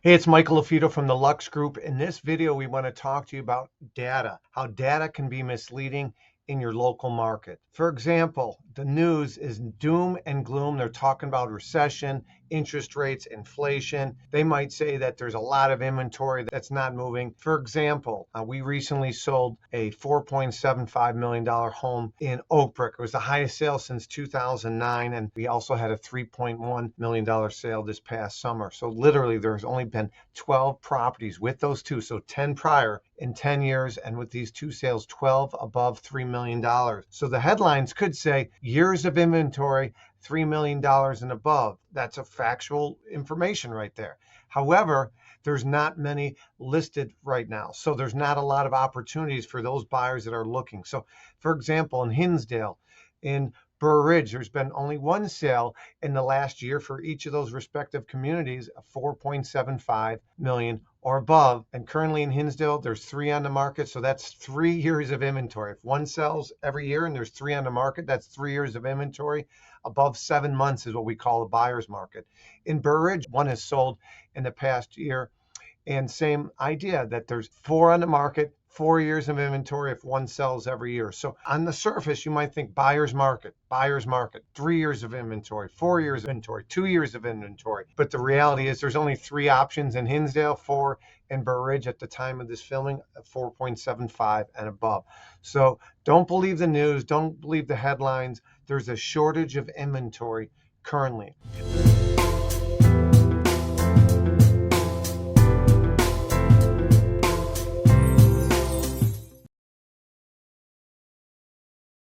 Hey, it's Michael LaFido from the Lux Group. In this video, we want to talk to you about data, how data can be misleading in your local market. For example, the news is doom and gloom. They're talking about recession, interest rates, inflation. They might say that there's a lot of inventory that's not moving. For example, we recently sold a $4.75 million home in Oak Brook. It was the highest sale since 2009, and we also had a $3.1 million sale this past summer. So literally, there's only been 12 properties with those two, so 10 prior in 10 years, and with these two sales, 12 above $3 million. So the headlines could say years of inventory, $3 million and above. That's a factual information right there. However, there's not many listed right now. So there's not a lot of opportunities for those buyers that are looking. So for example, in Hinsdale, in Burr Ridge, there's been only one sale in the last year for each of those respective communities, 4.75 million or above. And currently in Hinsdale, there's 3 on the market. So that's 3 years of inventory. If one sells every year and there's 3 on the market, that's 3 years of inventory. Above 7 months is what we call a buyer's market. In Burr Ridge, one has sold in the past year. And same idea that there's 4 on the market, 4 years of inventory if one sells every year. So on the surface, you might think buyer's market, 3 years of inventory, 4 years of inventory, 2 years of inventory. But the reality is there's only 3 options in Hinsdale, 4 in Burr Ridge at the time of this filming, 4.75 and above. So don't believe the news, don't believe the headlines. There's a shortage of inventory currently.